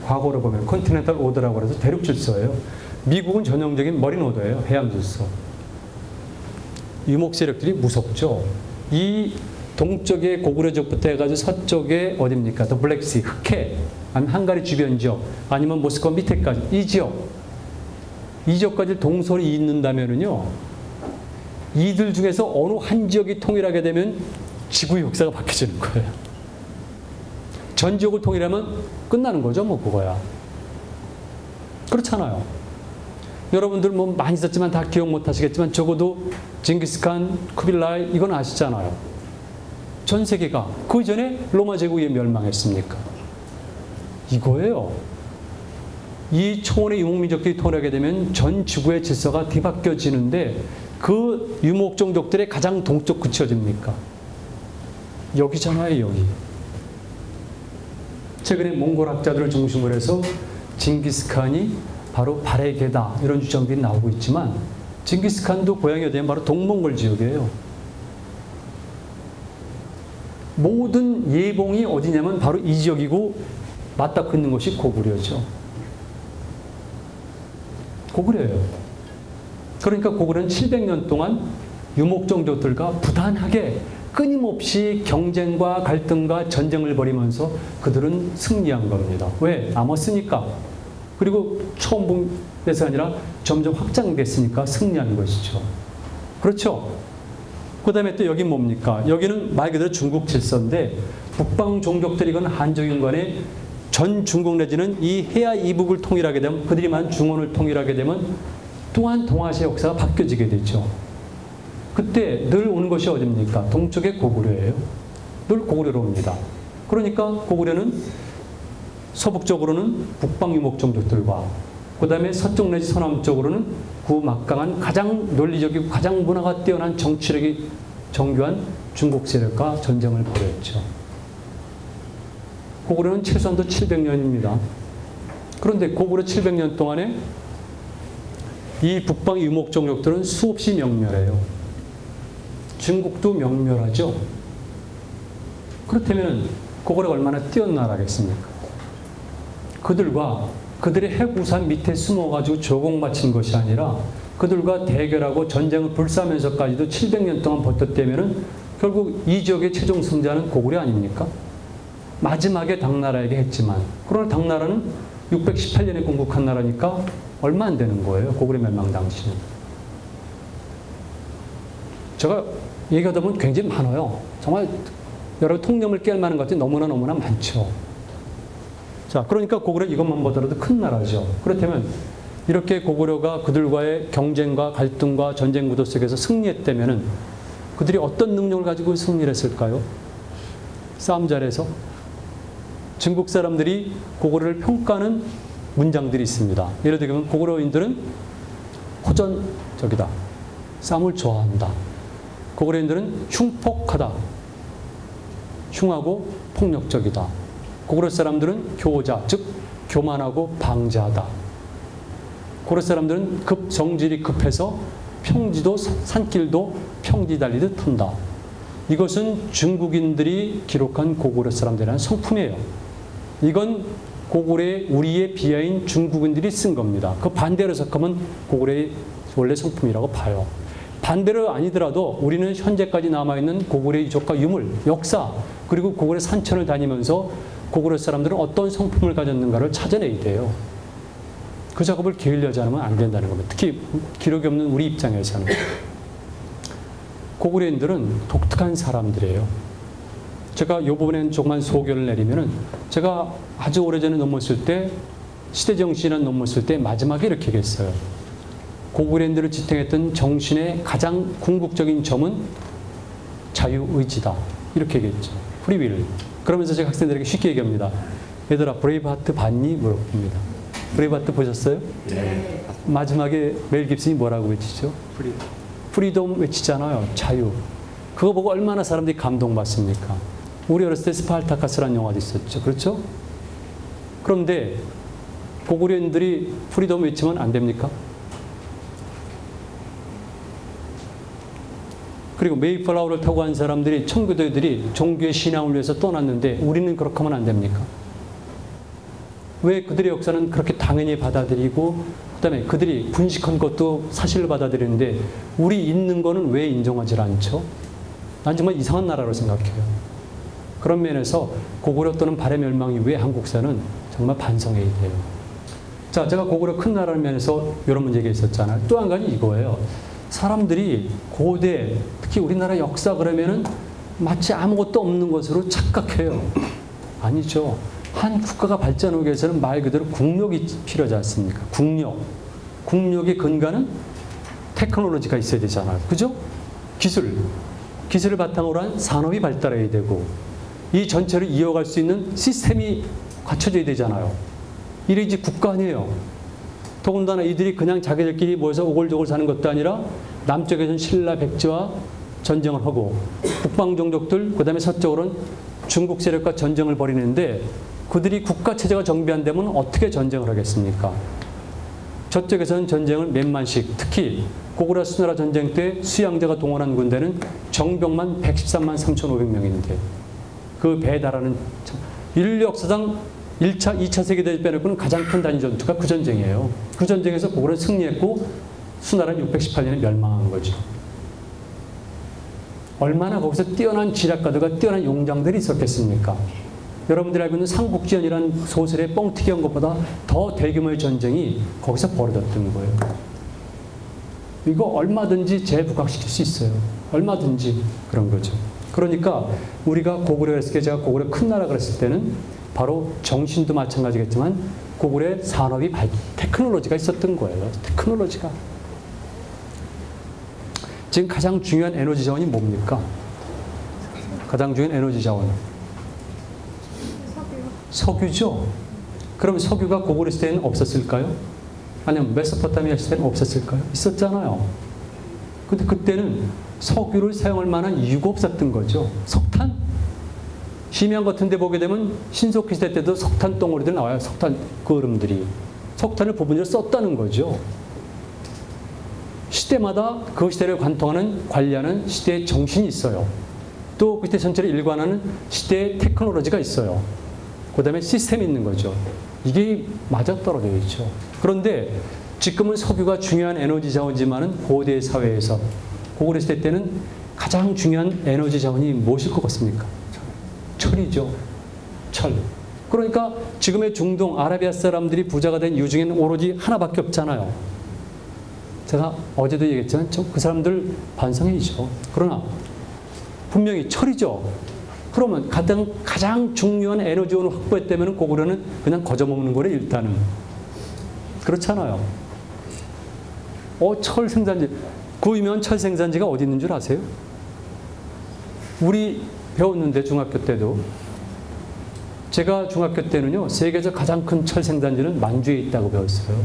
S4: 과거로 보면 컨티넨탈 오더라고 해서 대륙 질서예요. 미국은 전형적인 머린 오더예요. 해양 질서. 유목 세력들이 무섭죠. 이 동쪽에 고구려족부터 해가지고 서쪽에 어딥니까? 더 블랙시, 흑해, 아니면 한가리 주변 지역, 아니면 모스크바 밑에까지 이 지역. 이 지역까지 동서를 잇는다면은요, 이들 중에서 어느 한 지역이 통일하게 되면 지구의 역사가 바뀌어지는 거예요. 전 지역을 통일하면 끝나는 거죠, 뭐 그거야. 그렇잖아요. 여러분들 뭐 많이 썼지만 다 기억 못 하시겠지만 적어도 징기스칸, 쿠빌라이 이건 아시잖아요. 전 세계가 그 이전에 로마 제국이 멸망했습니까? 이거예요. 이 초원의 유목민족들이 통일하게 되면 전 지구의 질서가 뒤바뀌어지는데 그 유목종족들의 가장 동쪽 끝이 어딥니까? 여기잖아요, 여기. 최근에 몽골 학자들을 중심으로 해서 징기스칸이 바로 발의 개다 이런 주장들이 나오고 있지만 징기스칸도 고향이 어디냐면 바로 동몽골 지역이에요. 모든 예봉이 어디냐면 바로 이 지역이고 맞닿고 있는 것이 고구려죠. 고구려예요. 그러니까 고구려는 700년 동안 유목종족들과 부단하게 끊임없이 경쟁과 갈등과 전쟁을 벌이면서 그들은 승리한 겁니다. 왜? 남았으니까. 그리고 처음 본 데서 아니라 점점 확장됐으니까 승리한 것이죠. 그렇죠? 그 다음에 또 여기 뭡니까? 여기는 말 그대로 중국 질서인데 북방 종족들이건 한족인 간에 전 중국 내지는 이 해야 이북을 통일하게 되면 그들이만 중원을 통일하게 되면 또한 동아시아 역사가 바뀌어지게 되죠. 그때 늘 오는 것이 어딥니까? 동쪽의 고구려예요. 늘 고구려로 옵니다. 그러니까 고구려는 서북쪽으로는 북방 유목종족들과 그 다음에 서쪽 내지 서남쪽으로는 구막강한 가장 논리적이고 가장 문화가 뛰어난 정치력이 정교한 중국 세력과 전쟁을 벌였죠. 고구려는 최소한도 700년입니다. 그런데 고구려 700년 동안에 이 북방 유목종족들은 수없이 명멸해요. 중국도 명멸하죠. 그렇다면 고구려가 얼마나 뛰어난 나라겠습니까? 그들과 그들의 핵우산 밑에 숨어가지고 조공 바친 것이 아니라 그들과 대결하고 전쟁을 불사하면서까지도 700년 동안 버텼다면 결국 이 지역의 최종 승자는 고구려 아닙니까? 마지막에 당나라에게 했지만 그러나 당나라는 618년에 건국한 나라니까 얼마 안 되는 거예요. 고구려 멸망 당시는. 제가 얘기하다 보면 굉장히 많아요. 정말 여러 통념을 깨알 만한 것들이 너무나 많죠. 자, 그러니까 고구려 이것만 보더라도 큰 나라죠. 그렇다면 이렇게 고구려가 그들과의 경쟁과 갈등과 전쟁 구도 속에서 승리했다면 그들이 어떤 능력을 가지고 승리를 했을까요? 싸움 잘해서? 중국 사람들이 고구려를 평가하는 문장들이 있습니다. 예를 들면 고구려인들은 호전적이다. 싸움을 좋아한다. 고구려인들은 흉폭하다. 흉하고 폭력적이다. 고구려 사람들은 교자, 즉 교만하고 방자하다. 고구려 사람들은 정질이 급해서 평지도 산길도 평지 달리듯 한다. 이것은 중국인들이 기록한 고구려 사람들이라는 성품이에요. 이건 고구려의 우리의 비하인 중국인들이 쓴 겁니다. 그 반대로 해석하면 고구려의 원래 성품이라고 봐요. 반대로 아니더라도 우리는 현재까지 남아있는 고구려의 유적과 유물, 역사, 그리고 고구려 산천을 다니면서 고구려 사람들은 어떤 성품을 가졌는가를 찾아내야 돼요. 그 작업을 게을리하지 않으면 안 된다는 겁니다. 특히 기록이 없는 우리 입장에서는. 고구려인들은 독특한 사람들이에요. 제가 이 부분에는 조금만 소견을 내리면은 제가 아주 오래전에 논문 쓸 때 시대정신이라는 논문 쓸 때 마지막에 이렇게 얘기했어요. 고구려인들을 지탱했던 정신의 가장 궁극적인 점은 자유의지다. 이렇게 얘기했죠. 프리윌. 그러면서 제가 학생들에게 쉽게 얘기합니다. 얘들아, 브레이브하트 봤니? 물어봅니다. 브레이브하트 보셨어요? 네. 마지막에 멜 깁슨이 뭐라고 외치죠? 프리덤 외치잖아요. 자유. 그거 보고 얼마나 사람들이 감동받습니까? 우리 어렸을 때 스파르타카스라는 영화도 있었죠. 그렇죠? 그런데 고구려인들이 프리덤 외치면 안 됩니까? 그리고 메이플라워를 타고 간 사람들이 청교도들이 종교의 신앙을 위해서 떠났는데 우리는 그렇게 하면 안 됩니까? 왜 그들의 역사는 그렇게 당연히 받아들이고 그다음에 그들이 분식한 것도 사실을 받아들이는데 우리 있는 거는 왜 인정하지 않죠? 난 정말 이상한 나라로 생각해요. 그런 면에서 고구려 또는 발해 멸망 이후에 한국사는 정말 반성해야 돼요. 자, 제가 고구려 큰 나라는 면에서 이런 문제가 있었잖아요. 또 한 가지 이거예요. 사람들이 고대, 특히 우리나라 역사 그러면은 마치 아무것도 없는 것으로 착각해요. 아니죠. 한 국가가 발전하기 위해서는 말 그대로 국력이 필요하지 않습니까? 국력. 국력의 근간은 테크놀로지가 있어야 되잖아요. 그죠? 기술. 기술을 바탕으로 한 산업이 발달해야 되고, 이 전체를 이어갈 수 있는 시스템이 갖춰져야 되잖아요. 이게 이제 국가 아니에요. 더군다나 이들이 그냥 자기들끼리 모여서 오골조골 사는 것도 아니라 남쪽에서는 신라 백제와 전쟁을 하고, 북방 종족들, 그 다음에 서쪽으로는 중국 세력과 전쟁을 벌이는데, 그들이 국가 체제가 정비 안 되면 어떻게 전쟁을 하겠습니까? 저쪽에서는 전쟁을 몇만씩, 특히 고구려 수나라 전쟁 때 수양제가 동원한 군대는 정병만 113만 3,500명인데, 그 배에 달하는 인류 역사상 1차, 2차 세계대전 빼놓고는 가장 큰 단위 전투가 그 전쟁이에요. 그 전쟁에서 고구려는 승리했고 수나라는 618년에 멸망한 거죠. 얼마나 거기서 뛰어난 지략가들과 뛰어난 용장들이 있었겠습니까? 여러분들이 알고 있는 삼국지연이라는 소설의 뻥튀기한 것보다 더 대규모의 전쟁이 거기서 벌어졌던 거예요. 이거 얼마든지 재부각시킬 수 있어요. 얼마든지 그런 거죠. 그러니까 우리가 고구려였을 때, 제가 고구려 큰 나라 그랬을 때는 바로 정신도 마찬가지겠지만 고구려의 산업이 테크놀로지가 있었던 거예요. 테크놀로지가. 지금 가장 중요한 에너지 자원이 뭡니까? 가장 중요한 에너지 자원. 석유죠. 그럼 석유가 고구려 시대에는 없었을까요? 아니면 메소포타미아 시대에는 없었을까요? 있었잖아요. 근데 그때는 석유를 사용할 만한 이유가 없었던 거죠. 석탄? 심양 같은 데 보게 되면 신석기 시대 때도 석탄 덩어리들 나와요. 석탄 그을음들이. 석탄을 부분적으로 썼다는 거죠. 시대마다 그 시대를 관통하는 시대의 정신이 있어요. 또 그 시대 전체를 일관하는 시대의 테크놀로지가 있어요. 그 다음에 시스템이 있는 거죠. 이게 맞아떨어져 있죠. 그런데 지금은 석유가 중요한 에너지 자원이지만은 고대 사회에서 고구려 시대 때는 가장 중요한 에너지 자원이 무엇일 것 같습니까? 철이죠. 철. 그러니까 지금의 중동 아라비아 사람들이 부자가 된 이유 중에는 오로지 하나밖에 없잖아요. 제가 어제도 얘기했지만 그 사람들 반성이죠. 그러나 분명히 철이죠. 그러면 가장 중요한 에너지원을 확보했다면 고구려는 그냥 거저먹는 거래 일단은. 그렇잖아요. 철 생산지. 그 유명한 철 생산지가 어디 있는 줄 아세요? 우리 배웠는데 중학교 때도. 제가 중학교 때는요. 세계에서 가장 큰 철 생산지는 만주에 있다고 배웠어요.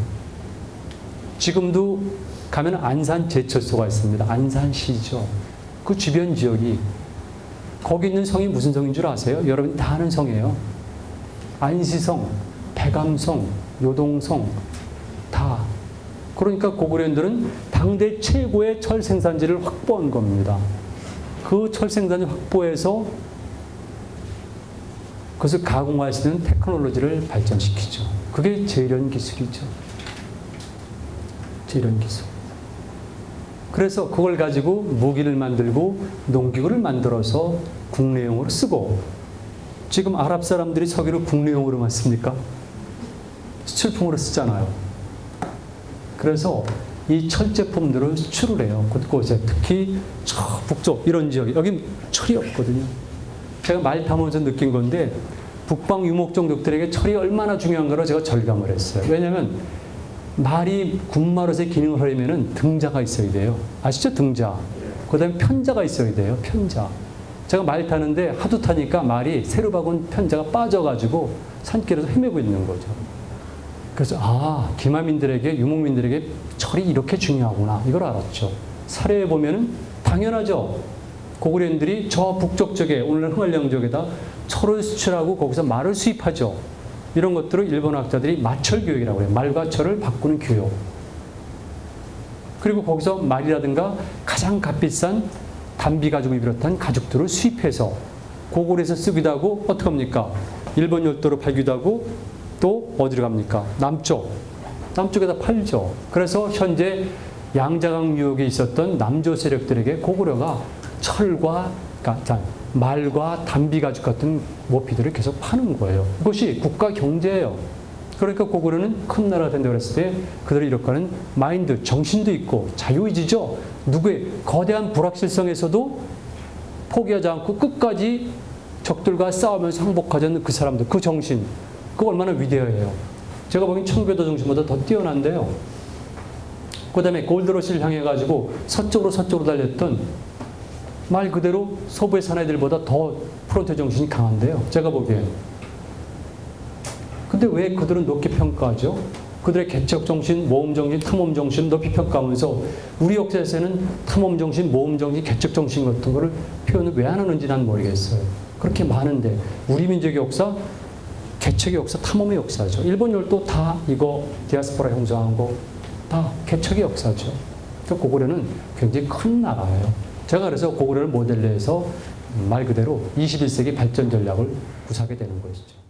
S4: 지금도 가면 안산 제철소가 있습니다. 안산시죠. 그 주변 지역이. 거기 있는 성이 무슨 성인 줄 아세요? 여러분 다 아는 성이에요. 안시성, 백암성, 요동성 다. 그러니까 고구려인들은 당대 최고의 철 생산지를 확보한 겁니다. 그 철 생산지 확보해서 그것을 가공할 수 있는 테크놀로지를 발전시키죠. 그게 제일연 기술이죠. 제일연 기술. 그래서 그걸 가지고 무기를 만들고 농기구를 만들어서 국내용으로 쓰고, 지금 아랍 사람들이 석유를 국내용으로만 씁니까? 수출품으로 쓰잖아요. 그래서 이 철 제품들을 수출을 해요. 곳곳에. 특히 저 북쪽 이런 지역, 여기 철이 없거든요. 제가 말 타면서 느낀 건데 북방 유목종족들에게 철이 얼마나 중요한가를 제가 절감을 했어요. 왜냐하면 말이 군마릇의 기능을 하려면 등자가 있어야 돼요. 아시죠? 등자. 그 다음에 편자가 있어야 돼요. 편자. 제가 말 타는데 하도 타니까 말이 새로 박은 편자가 빠져가지고 산길에서 헤매고 있는 거죠. 그래서 기마민들에게, 유목민들에게 철이 이렇게 중요하구나. 이걸 알았죠. 사례에 보면은 당연하죠. 고구려인들이 저 북쪽 쪽에, 오늘날 흥할령 쪽에다 철을 수출하고 거기서 말을 수입하죠. 이런 것들을 일본 학자들이 마철 교육이라고 해요. 말과 철을 바꾸는 교육. 그리고 거기서 말이라든가 가장 값비싼 단비 가죽을 비롯한 가죽들을 수입해서 고구려에서 쓰기도 하고 어떻게 합니까? 일본 열도로 팔기도 하고 또 어디로 갑니까? 남쪽에다 팔죠. 그래서 현재 양자강 유역에 있었던 남조 세력들에게 고구려가 철과 말과 단비 가죽 같은 모피들을 계속 파는 거예요. 이것이 국가 경제예요. 그러니까 고구려는 큰 나라가 된다고 그랬을 때 그들이 이렇게 하는 마인드, 정신도 있고 자유의지죠. 누구의 거대한 불확실성에서도 포기하지 않고 끝까지 적들과 싸우면서 항복하자는 그 사람들, 그 정신, 그거 얼마나 위대해요. 제가 보기엔 청교도 정신보다 더 뛰어난데요. 그 다음에 골드러시를 향해 가지고 서쪽으로 달렸던 말 그대로 서부의 사나이들보다 더 프론트 정신이 강한데요. 제가 보기엔. 근데 왜 그들은 높게 평가하죠? 그들의 개척 정신, 모험 정신, 탐험 정신 높이 평가하면서 우리 역사에서는 탐험 정신, 모험 정신, 개척 정신 같은 거를 표현을 왜 안 하는지 난 모르겠어요. 그렇게 많은데 우리 민족의 역사, 개척의 역사, 탐험의 역사죠. 일본 열도 다 이거 디아스포라 형성한 거 다 개척의 역사죠. 고구려는 굉장히 큰 나라예요. 제가 그래서 고구려를 모델로 해서 말 그대로 21세기 발전 전략을 구사하게 되는 것이죠.